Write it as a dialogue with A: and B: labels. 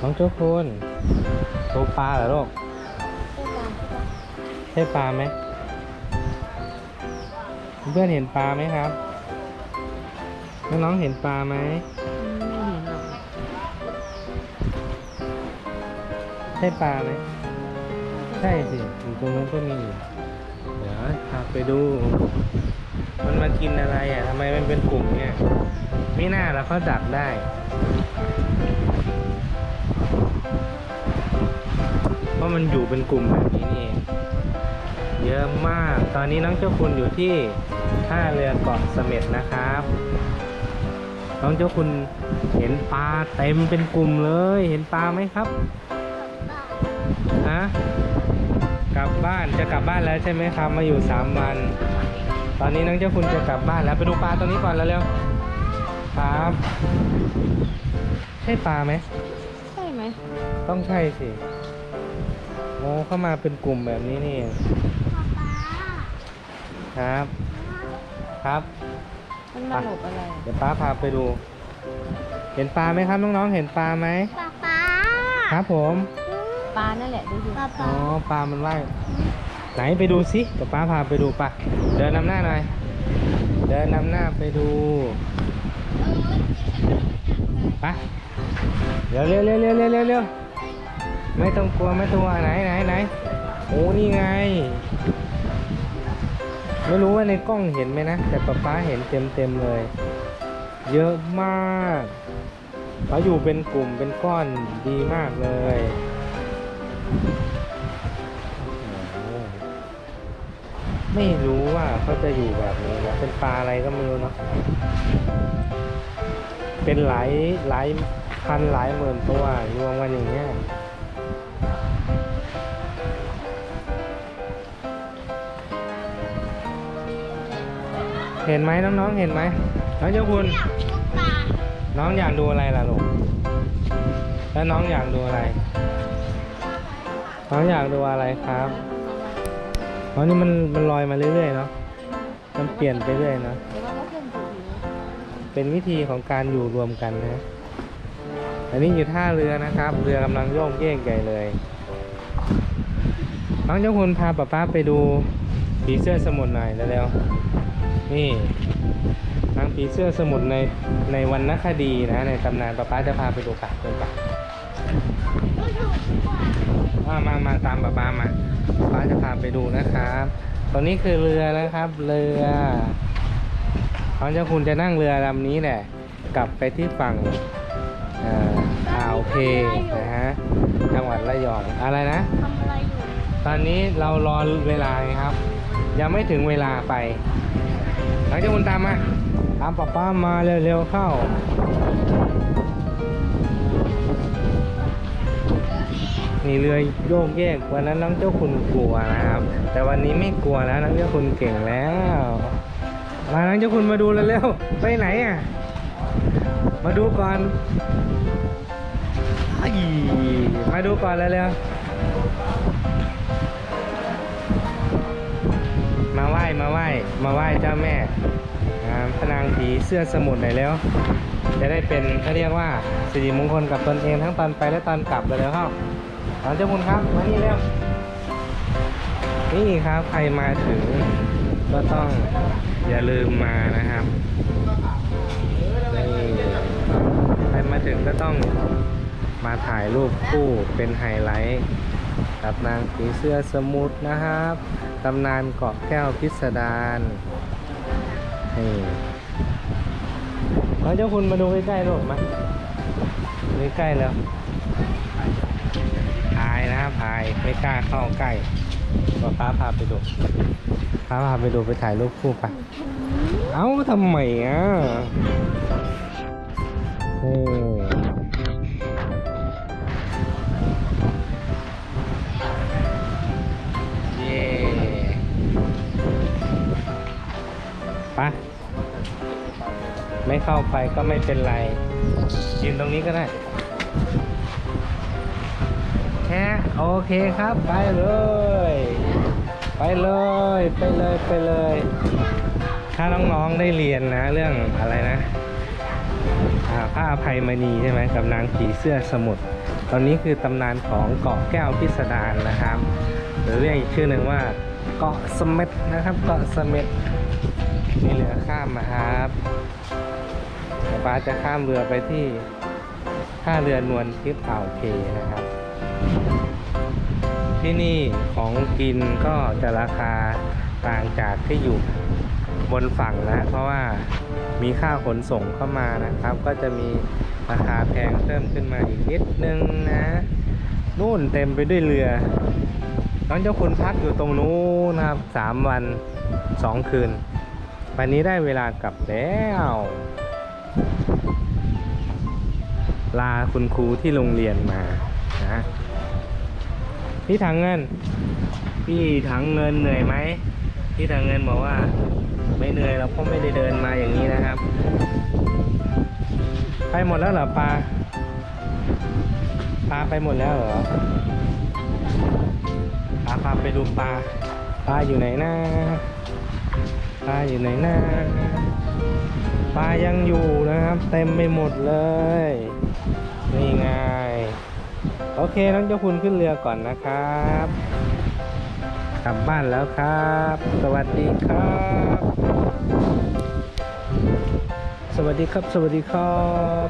A: น้องเจ้าคุณโตปลาเหรอลูกใช่ปลาไหมเพื่อนเห็นปลาไหมครับน้องเห็นปลาไหม
B: ไม่เห็นหรอก
A: ใช่ปลาไหมใช่สิอยู่ตรงนู้นก็มีอยู่เดี๋ยวพาไปดูมันมากินอะไรอ่ะทำไมมันเป็นกลุ่มเนี่ยไม่น่าแล้วเขาดักได้เพราะมันอยู่เป็นกลุ่มแบบนี้นี่เองเยอะมากตอนนี้น้องเจ้าคุณอยู่ที่ท่าเรือเกาะเสม็ดนะครับน้องเจ้าคุณเห็นปลาเต็มเป็นกลุ่มเลยเห็นปลาไหมครับฮะกลับบ้านจะกลับบ้านแล้วใช่ไหมครับมาอยู่3 วันตอนนี้น้องเจ้าคุณจะกลับบ้านแล้วไปดูปลาตัวนี้ก่อนแล้วเร็วครับใช่ปลาไหม
B: ใช่ไหม
A: ต้องใช่สิโอ้เข้ามาเป็นกลุ่มแบบนี้นี่เองครับครับ
B: มันมาหลบอะไร
A: เดี๋ยวป้าพาไปดู เห็นปลาไหมครับน้องๆเห็นปลาไหม
C: ป๊า
A: ครับผม
B: ปลานั่นแหละดูสิ
C: ป๊า
A: อ๋อปลามันว่ายไหนไปดูสิเดี๋ยวป้าพาไปดูปะเดินนำหน้าหน่อยเดินนำหน้าไปดูไปเร็วเร็วเร็วเร็วเร็วเร็วเร็วไม่ต้องกลัวไม่ต้องกลัวไหนโอ้นี่ไงไม่รู้ว่าในกล้องเห็นไหมนะแต่ป๊าเห็นเต็มเลย เยอะมากเขาอยู่เป็นกลุ่มเป็นก้อนดีมากเลยโอ้ไม่รู้ว่าเขาจะอยู่แบบนี้นะเป็นปลาอะไรก็ไม่รู้เนาะเป็นหลายพันหลายหมื่นตัวรวมกันอย่างเงี้ยเห็นไหมน้องๆเห็นไหมน้องเจ้าคุณ
C: อยากดูปลา
A: น้องอยากดูอะไรล่ะลูกแล้วน้องอยากดูอะไรน้องอยากดูอะไรครับอ๋อนี่มันลอยมาเรื่อยๆเนาะมันเปลี่ยนไปเรื่อยเนาะ
B: เดี๋ยวมันก็ขึ้นสู่ผิว
A: เป็นวิธีของการอยู่รวมกันนะอันนี้อยู่ท่าเรือนะครับเรือกำลังโยกเยกใหญ่เลยน้องเจ้าคุณพาป๊าไปดูผีเสื้อสมุทรหน่อยเร็วๆนี่ทางผีเสื้อสมุทรในวรรณคดีนะในตำนานป๊าจะพาไปดูปะเดินปะ
C: ดูถูกดีกว่า
A: มาตามป๊ามาป๊าจะพาไปดูนะครับตรงนี้คือเรือนะครับเรือน้องเจ้าคุณจะนั่งเรือลำนี้แหละกลับไปที่ฝั่งอ่าวเพนะฮะจังหวัดระยองอะไรนะ
C: ทำอะไรอยู่
A: ตอนนี้เรารอเวลาไงครับ ยังไม่ถึงเวลาไปน้องเจ้าคุณตามมาตามป๊ามาเร็วๆเข้านี่เรือโยกแยกวันนั้นน้องเจ้าคุณกลัวนะครับ แต่วันนี้ไม่กลัวแล้วน้องเจ้าคุณเก่งแล้วมาน้องเจ้าคุณมาดูเร็วๆไปไหนอ่ะมาดูก่อนมาดูก่อนเร็วๆมาไหว้เจ้าแม่พระนางผีเสื้อสมุทรหน่อยแล้วจะได้เป็นเขาเรียกว่าสิริมงคลกับตนเองทั้งตอนไปและตอนกลับเลยเข้าน้องเจ้าคุณครับมานี่เร็วนี่ครับใครมาถึงก็ต้องอย่าลืมมานะครับนี่ใครมาถึงก็ต้องมาถ่ายรูปคู่เป็นไฮไลท์กับนางผีเสื้อสมุทรนะครับตำนานเกาะแก้วพิสดารนี่น้องเจ้าคุณมาดูใกล้ๆลูกมาใกล้ๆแล้วอายนะครับอายไม่กล้าเข้าใกล้ป้าพาไปดูไปถ่ายรูปคู่ไปเอ้าทำไมอ่ะเย้ไปไม่เข้าไปก็ไม่เป็นไรยืนตรงนี้ก็ได้แค่โอเคครับไปเลยถ้าน้องๆได้เรียนนะเรื่องอะไรนะพระอภัยมณีใช่ไหมกับนางผีเสื้อสมุทร ตอนนี้คือตำนานของเกาะแก้วพิสดารนะครับ หรือเรียกอีกชื่อหนึ่งว่าเกาะเสม็ดนะครับ เกาะเสม็ดมีเรือข้ามมาครับเดี๋ยวป้าจะข้ามเรือไปที่ท่าเรือนวลทิพย์อ่าวเพนะครับ ที่นี่ของกินก็จะราคาต่างจากที่อยู่บนฝั่งนะ เพราะว่ามีค่าขนส่งเข้ามานะครับ ก็จะมีราคาแพงเพิ่มขึ้นมาอีกนิดนึงนะนู่นเต็มไปด้วยเรือน้องเจ้าคุณพักอยู่ตรงนู้นนะครับ3 วัน 2 คืนวันนี้ได้เวลากลับแล้วลาคุณครูที่โรงเรียนมานะพี่ถังเงินเหนื่อยไหมพี่ถังเงินบอกว่าไม่เหนื่อยเราก็ไม่ได้เดินมาอย่างนี้นะครับไปหมดแล้วเหรอปลาไปหมดแล้วเหรอพาไปดูปลาอยู่ไหนนะปลายังอยู่นะครับเต็มไปหมดเลยนี่ไงโอเคน้องเจ้าคุณขึ้นเรือก่อนนะครับกลับบ้านแล้วครับสวัสดีครับสวัสดีครับ